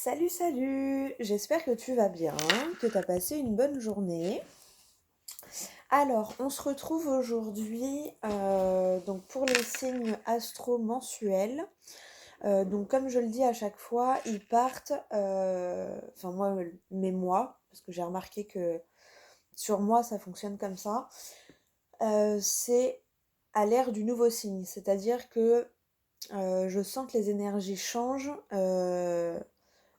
Salut, salut! J'espère que tu vas bien, que tu as passé une bonne journée. Alors, on se retrouve aujourd'hui donc pour les signes astro mensuels. Donc, comme je le dis à chaque fois, ils partent, enfin moi, mes mois, parce que j'ai remarqué que sur moi, ça fonctionne comme ça. C'est à l'ère du nouveau signe, c'est-à-dire que je sens que les énergies changent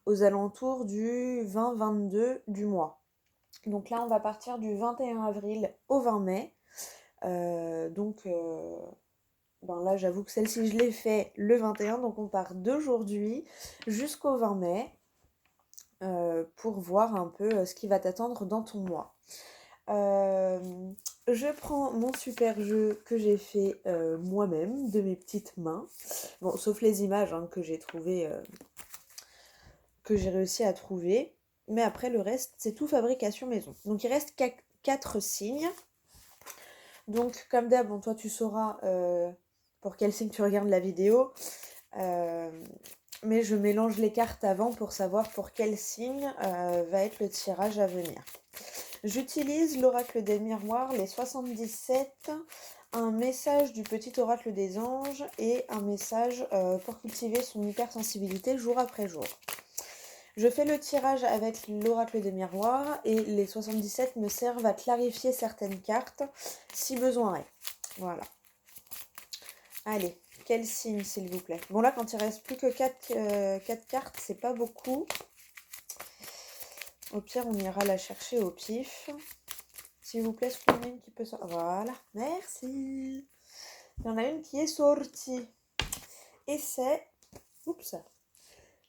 aux alentours du 20-22 du mois. Donc là, on va partir du 21 avril au 20 mai. Ben là, j'avoue que celle-ci, je l'ai fait le 21, donc on part d'aujourd'hui jusqu'au 20 mai pour voir un peu ce qui va t'attendre dans ton mois. Je prends mon super jeu que j'ai fait moi-même, de mes petites mains. Bon, sauf les images hein, que j'ai trouvées, que j'ai réussi à trouver. Mais après, le reste, c'est tout fabrication maison. Donc, il reste 4 signes. Donc, comme d'hab, bon, toi, tu sauras pour quel signe tu regardes la vidéo. Mais je mélange les cartes avant pour savoir pour quel signe va être le tirage à venir. J'utilise l'oracle des miroirs, les 77, un message du petit oracle des anges et un message pour cultiver son hypersensibilité jour après jour. Je fais le tirage avec l'oracle des miroirs et les 77 me servent à clarifier certaines cartes si besoin est. Voilà. Allez, quel signe s'il vous plaît? Bon là quand il reste plus que 4 cartes, c'est pas beaucoup. Au pire on ira la chercher au pif. S'il vous plaît, est-ce qu'il y en a une qui peut sortir? Voilà, merci. Il y en a une qui est sortie. Et c'est... Oups.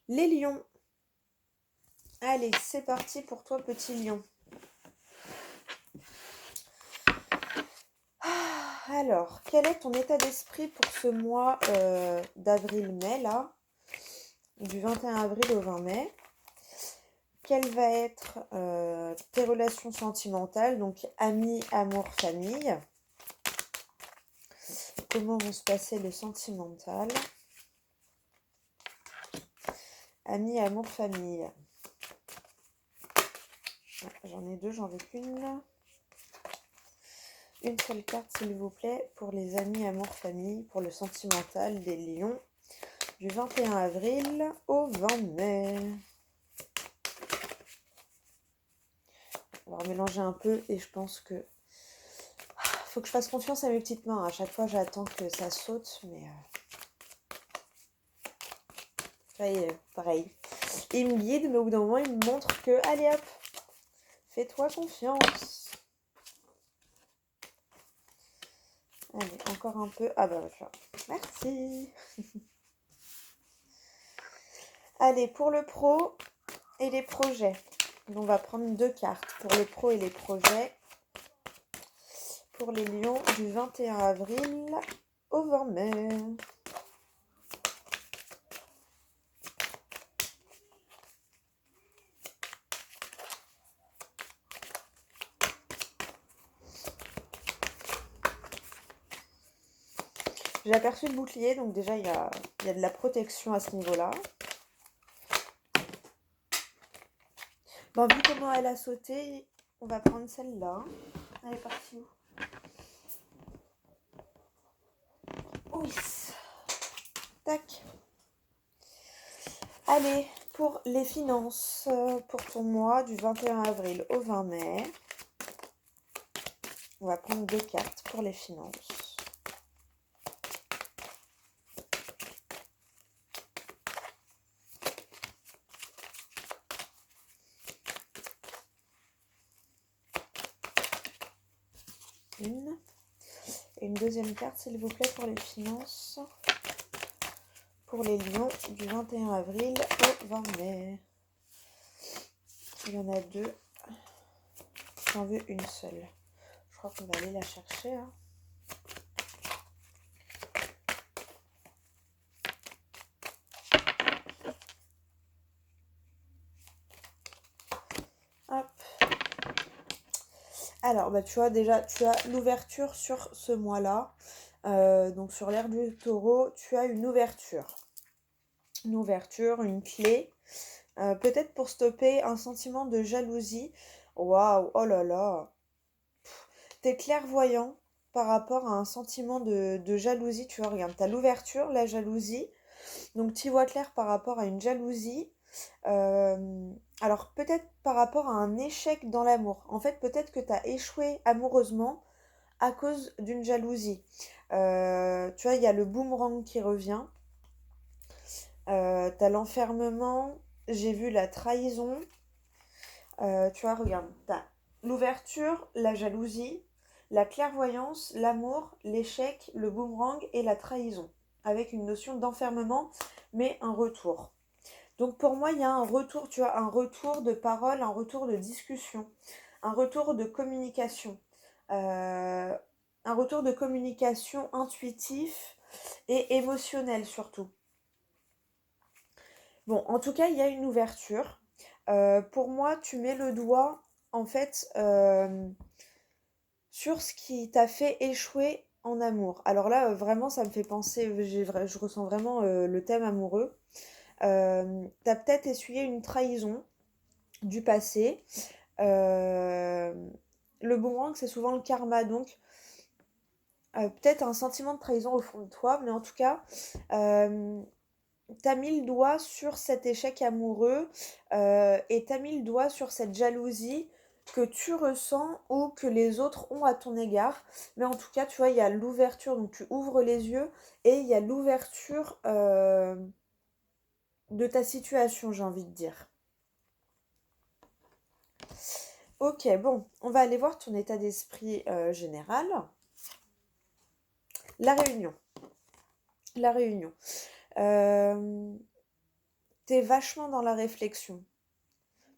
Les lions. Allez, c'est parti pour toi, petit lion. Alors, quel est ton état d'esprit pour ce mois d'avril-mai, là, du 21 avril au 20 mai? Quelles vont être tes relations sentimentales, donc amis, amour, famille? Comment vont se passer les sentimentales? Amis, amour, famille. J'en ai deux, j'en veux qu'une. Une seule carte, s'il vous plaît, pour les amis, amour, famille, pour le sentimental des lions, du 21 avril au 20 mai. On va mélanger un peu et je pense que... Faut que je fasse confiance à mes petites mains. À chaque fois, j'attends que ça saute, mais... pareil. Il me guide, mais au bout d'un moment, il me montre que... Allez hop, fais-toi confiance. Allez, encore un peu. Ah bah voilà. Merci. Allez, pour le pro et les projets. On va prendre 2 cartes pour le pro et les projets. Pour les lions du 21 avril au 20 mai. J'ai aperçu le bouclier, donc déjà il y a de la protection à ce niveau-là. Bon, vu comment elle a sauté, on va prendre celle-là. Elle est partie où? Oui. Tac. Allez, pour les finances, pour ton mois du 21 avril au 20 mai. On va prendre 2 cartes pour les finances. Une. Et une deuxième carte, s'il vous plaît, pour les finances. Pour les lions du 21 avril au 20 mai. Il y en a 2. J'en veux une seule. Je crois qu'on va aller la chercher. Hein. Hop. Alors, bah, tu vois, déjà, tu as l'ouverture sur ce mois-là. Donc, sur l'ère du taureau, tu as une ouverture. Une ouverture, une clé peut-être pour stopper un sentiment de jalousie. Waouh, oh là là. T'es clairvoyant par rapport à un sentiment de jalousie. Tu vois, regarde, t'as l'ouverture, la jalousie. Donc tu vois clair par rapport à une jalousie. Alors peut-être par rapport à un échec dans l'amour. En fait, peut-être que tu as échoué amoureusement à cause d'une jalousie. Tu vois, il y a le boomerang qui revient. T'as l'enfermement. J'ai vu la trahison. Tu vois, regarde, t'as l'ouverture, la jalousie, la clairvoyance, l'amour, l'échec, le boomerang et la trahison. Avec une notion d'enfermement, mais un retour. Donc pour moi, il y a un retour, tu vois, un retour de parole, un retour de discussion, un retour de communication. Euh, un retour de communication intuitif et émotionnel surtout. Bon, en tout cas, il y a une ouverture. Pour moi, tu mets le doigt, en fait, sur ce qui t'a fait échouer en amour. Alors là, vraiment, ça me fait penser, je ressens vraiment le thème amoureux. T'as peut-être essuyé une trahison du passé. Euh, le boomerang, c'est souvent le karma, donc peut-être un sentiment de trahison au fond de toi, mais en tout cas, euh, t'as mis le doigt sur cet échec amoureux et t'as mis le doigt sur cette jalousie que tu ressens ou que les autres ont à ton égard. Mais en tout cas, tu vois, il y a l'ouverture, donc tu ouvres les yeux et il y a l'ouverture de ta situation, j'ai envie de dire. Ok, bon, on va aller voir ton état d'esprit général. La réunion. La réunion. Euh, T'es vachement dans la réflexion.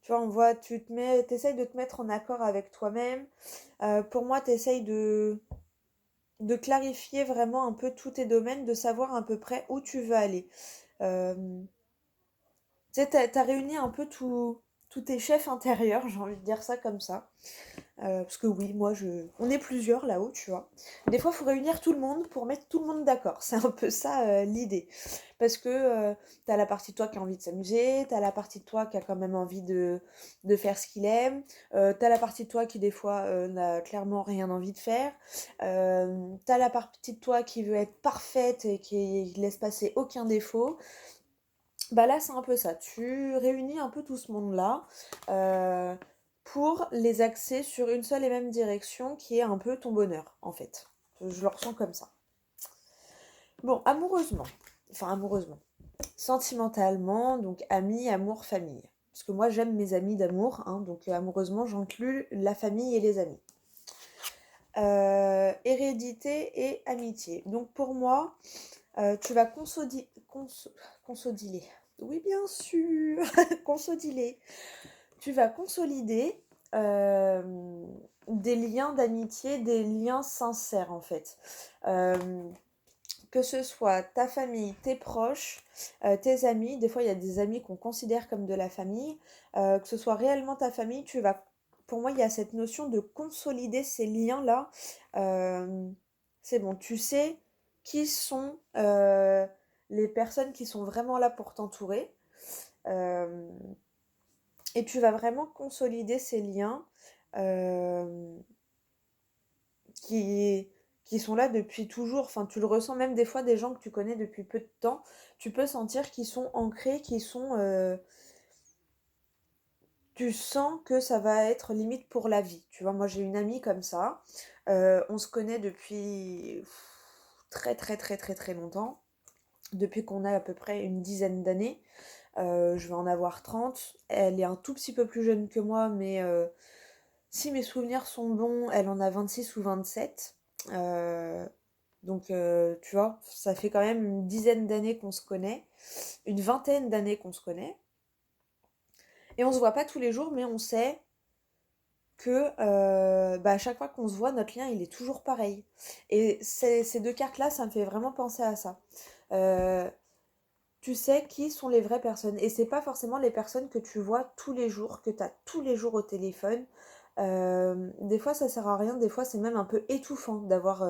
Tu vois, on voit, t'essayes de te mettre en accord avec toi-même. Pour moi, t'essayes de clarifier vraiment un peu tous tes domaines, de savoir à peu près où tu veux aller. Euh, Tu sais, t'as réuni un peu tous tes chefs intérieurs, j'ai envie de dire ça comme ça. Parce que oui, on est plusieurs là-haut, tu vois. Des fois, il faut réunir tout le monde pour mettre tout le monde d'accord. C'est un peu ça l'idée. Parce que t'as la partie de toi qui a envie de s'amuser, t'as la partie de toi qui a quand même envie de faire ce qu'il aime, t'as la partie de toi qui des fois n'a clairement rien envie de faire, t'as la partie de toi qui veut être parfaite et qui laisse passer aucun défaut. Bah là, c'est un peu ça. Tu réunis un peu tout ce monde-là euh, pour les axer sur une seule et même direction qui est un peu ton bonheur, en fait. Je le ressens comme ça. Bon, amoureusement, sentimentalement, donc amis, amour, famille. Parce que moi, j'aime mes amis d'amour, hein, donc amoureusement, j'inclus la famille et les amis. Hérédité et amitié. Donc pour moi, tu vas consolider. Oui, bien sûr, consolider. Tu vas consolider euh, des liens d'amitié, des liens sincères en fait. Euh, que ce soit ta famille, tes proches, tes amis, des fois il y a des amis qu'on considère comme de la famille, que ce soit réellement ta famille, pour moi il y a cette notion de consolider ces liens-là. Euh, c'est bon, tu sais qui sont les personnes qui sont vraiment là pour t'entourer. Euh, et tu vas vraiment consolider ces liens euh, qui, qui sont là depuis toujours. Enfin, tu le ressens même des fois des gens que tu connais depuis peu de temps. Tu peux sentir qu'ils sont ancrés, tu sens que ça va être limite pour la vie. Tu vois, moi j'ai une amie comme ça. On se connaît depuis très très très très très longtemps. Depuis qu'on a à peu près une dizaine d'années. Je vais en avoir 30. Elle est un tout petit peu plus jeune que moi, mais si mes souvenirs sont bons, elle en a 26 ou 27. Euh, donc, tu vois, ça fait quand même une dizaine d'années qu'on se connaît, une vingtaine d'années qu'on se connaît. Et on se voit pas tous les jours, mais on sait que bah, à chaque fois qu'on se voit, notre lien, il est toujours pareil. Et ces deux cartes-là, ça me fait vraiment penser à ça. Euh, Tu sais qui sont les vraies personnes. Et c'est pas forcément les personnes que tu vois tous les jours, que tu as tous les jours au téléphone. Des fois, ça sert à rien. Des fois, c'est même un peu étouffant d'avoir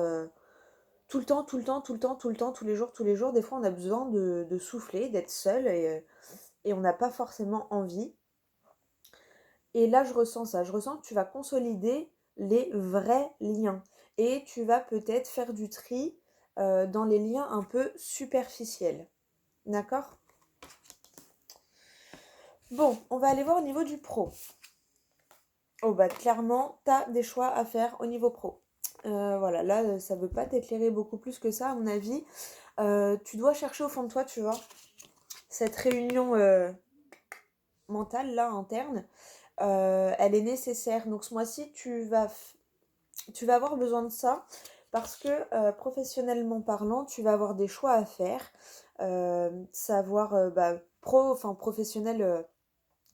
tout le temps, tout le temps, tout le temps, tout le temps, tous les jours, tous les jours. Des fois, on a besoin de souffler, d'être seul. et on n'a pas forcément envie. Et là, je ressens ça. Je ressens que tu vas consolider les vrais liens. Et tu vas peut-être faire du tri dans les liens un peu superficiels. D'accord? Bon, on va aller voir au niveau du pro. Oh bah clairement, tu as des choix à faire au niveau pro. Voilà, là, ça ne veut pas t'éclairer beaucoup plus que ça, à mon avis. Tu dois chercher au fond de toi, tu vois, cette réunion mentale, là, interne, elle est nécessaire. Donc ce mois-ci, tu vas avoir besoin de ça parce que professionnellement parlant, tu vas avoir des choix à faire. Savoir, professionnel,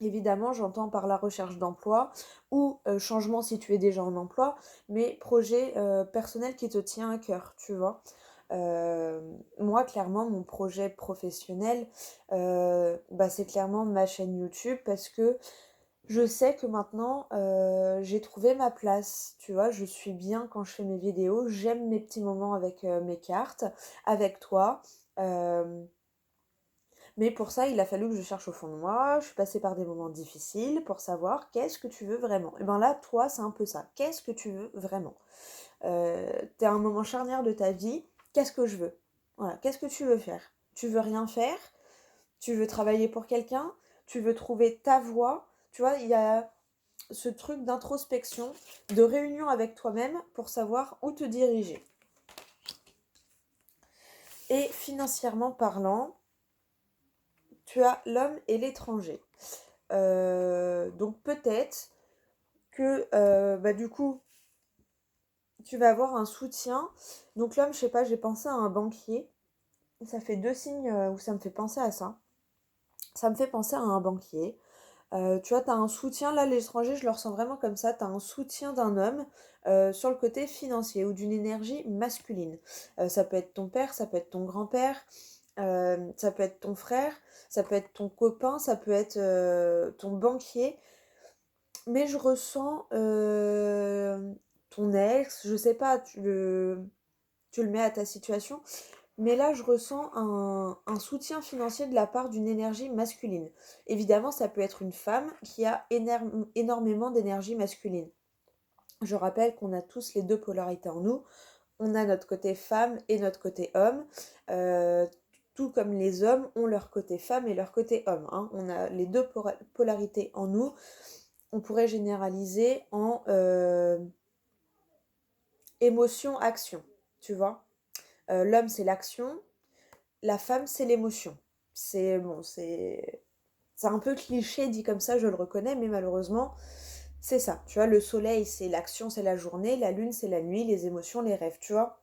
évidemment, j'entends par la recherche d'emploi ou changement si tu es déjà en emploi, mais projet personnel qui te tient à cœur, tu vois. Euh, Moi, clairement, mon projet professionnel, c'est clairement ma chaîne YouTube parce que je sais que maintenant, j'ai trouvé ma place, tu vois, je suis bien quand je fais mes vidéos, j'aime mes petits moments avec mes cartes, avec toi. euh, mais pour ça, il a fallu que je cherche au fond de moi, je suis passée par des moments difficiles pour savoir qu'est-ce que tu veux vraiment. Et bien là, toi, c'est un peu ça. Qu'est-ce que tu veux vraiment? T'es à un moment charnière de ta vie, qu'est-ce que je veux? Voilà, qu'est-ce que tu veux faire? Tu veux rien faire? Tu veux travailler pour quelqu'un? Tu veux trouver ta voie? Tu vois, il y a ce truc d'introspection, de réunion avec toi-même pour savoir où te diriger. Et financièrement parlant, tu as l'homme et l'étranger. Donc peut-être que du coup, tu vas avoir un soutien. Donc l'homme, je sais pas, j'ai pensé à un banquier. Ça fait 2 signes où ça me fait penser à ça. Ça me fait penser à un banquier. Tu vois, tu as un soutien, là, l'étranger, je le ressens vraiment comme ça. Tu as un soutien d'un homme sur le côté financier ou d'une énergie masculine. Ça peut être ton père, ça peut être ton grand-père, ça peut être ton frère, ça peut être ton copain, ça peut être ton banquier. Mais je ressens ton ex, je sais pas, tu le mets à ta situation, mais là je ressens un soutien financier de la part d'une énergie masculine. Évidemment, ça peut être une femme qui a énormément d'énergie masculine. Je rappelle qu'on a tous les deux polarités en nous. On a notre côté femme et notre côté homme. Euh, tout comme les hommes ont leur côté femme et leur côté homme, hein. On a les deux polarités en nous. On pourrait généraliser en émotion-action, tu vois. L'homme, c'est l'action, la femme, c'est l'émotion. C'est bon, c'est un peu cliché dit comme ça, je le reconnais, mais malheureusement, c'est ça. Tu vois, le soleil, c'est l'action, c'est la journée, la lune, c'est la nuit, les émotions, les rêves, tu vois.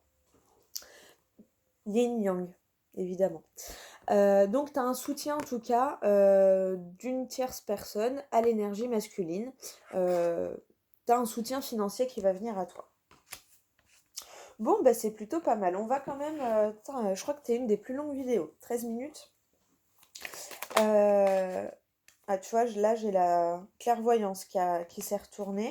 Yin-yang, évidemment. Donc, tu as un soutien en tout cas d'une tierce personne à l'énergie masculine. Tu as un soutien financier qui va venir à toi. Bon, bah c'est plutôt pas mal. On va quand même... je crois que t'es une des plus longues vidéos. 13 minutes. Tu vois, là, j'ai la clairvoyance qui s'est retournée.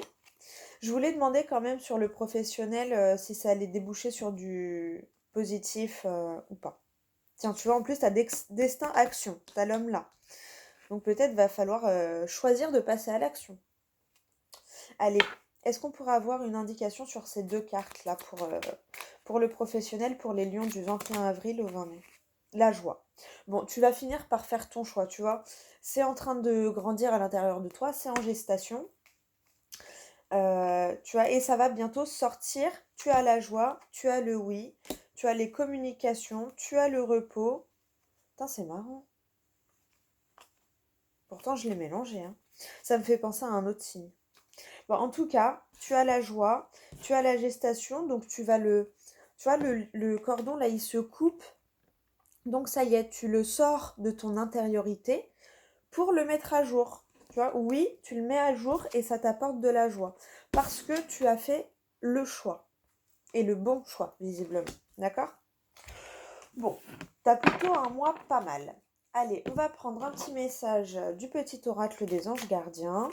Je voulais demander quand même sur le professionnel si ça allait déboucher sur du positif ou pas. Tiens, tu vois, en plus, t'as destin action. T'as l'homme là. Donc peut-être va falloir choisir de passer à l'action. Allez, est-ce qu'on pourrait avoir une indication sur ces deux cartes-là pour le professionnel, pour les lions du 21 avril au 20 mai? La joie. Bon, tu vas finir par faire ton choix, tu vois. C'est en train de grandir à l'intérieur de toi, c'est en gestation. Tu vois, et ça va bientôt sortir. Tu as la joie, tu as le oui, tu as les communications, tu as le repos. Putain, c'est marrant. Pourtant, je l'ai mélangé, hein. Ça me fait penser à un autre signe. Bon, en tout cas, tu as la joie, tu as la gestation, donc tu vas tu vois, le cordon là, il se coupe. Donc ça y est, tu le sors de ton intériorité pour le mettre à jour. Tu vois, oui, tu le mets à jour et ça t'apporte de la joie parce que tu as fait le choix et le bon choix, visiblement. D'accord? Bon, t'as plutôt un mois pas mal. Allez, on va prendre un petit message du petit oracle des anges gardiens.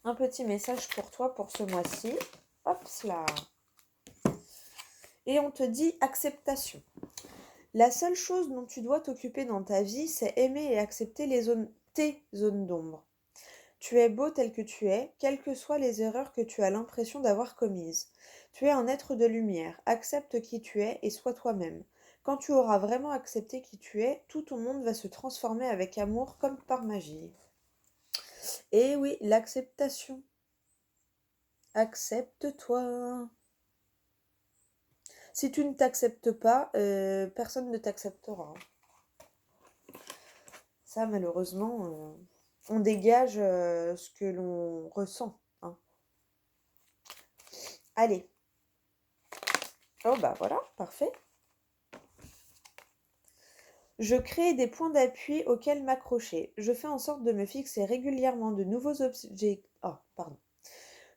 Un petit message pour toi pour ce mois-ci. Hop là. Et on te dit acceptation. La seule chose dont tu dois t'occuper dans ta vie, c'est aimer et accepter tes zones d'ombre. Tu es beau tel que tu es, quelles que soient les erreurs que tu as l'impression d'avoir commises. Tu es un être de lumière, accepte qui tu es et sois toi-même. Quand tu auras vraiment accepté qui tu es, tout ton monde va se transformer avec amour comme par magie. Et oui, l'acceptation. Accepte-toi. Si tu ne t'acceptes pas, personne ne t'acceptera. Ça, malheureusement, on dégage ce que l'on ressent. Hein. Allez. Oh bah voilà, parfait. Je crée des points d'appui auxquels m'accrocher. Je fais en sorte de me fixer régulièrement de nouveaux objectifs. Oh, pardon.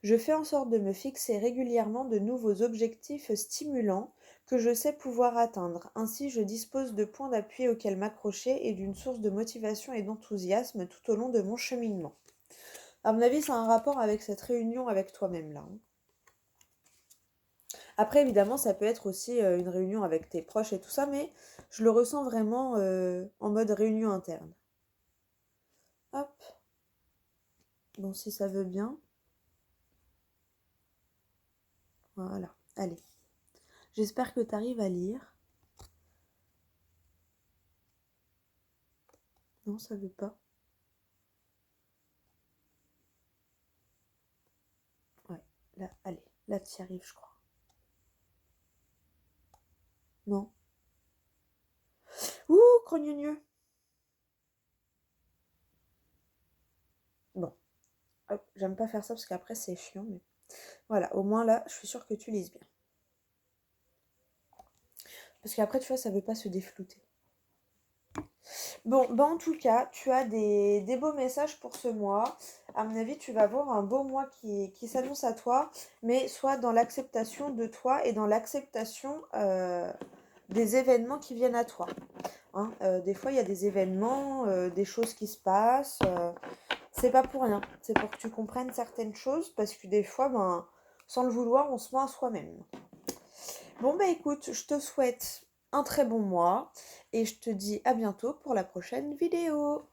Je fais en sorte de me fixer régulièrement de nouveaux objectifs stimulants que je sais pouvoir atteindre. Ainsi, je dispose de points d'appui auxquels m'accrocher et d'une source de motivation et d'enthousiasme tout au long de mon cheminement. À mon avis, ça a un rapport avec cette réunion avec toi-même là. Hein. Après, évidemment, ça peut être aussi une réunion avec tes proches et tout ça, mais je le ressens vraiment en mode réunion interne. Hop. Bon, si ça veut bien. Voilà. Allez. J'espère que tu arrives à lire. Non, ça veut pas. Ouais. Là, allez. Là, tu y arrives, je crois. Non. Ouh, crognonieux. Bon. Hop, j'aime pas faire ça parce qu'après, c'est chiant, mais... Voilà, au moins là, je suis sûre que tu lises bien. Parce qu'après, tu vois, ça veut pas se déflouter. Bon, bah en tout cas, tu as des beaux messages pour ce mois. À mon avis, tu vas avoir un beau mois qui s'annonce à toi, mais soit dans l'acceptation de toi et dans l'acceptation des événements qui viennent à toi. Hein, des fois, il y a des événements, des choses qui se passent. C'est pas pour rien. C'est pour que tu comprennes certaines choses, parce que des fois, ben, sans le vouloir, on se ment à soi-même. Bon, bah écoute, je te souhaite un très bon mois et je te dis à bientôt pour la prochaine vidéo.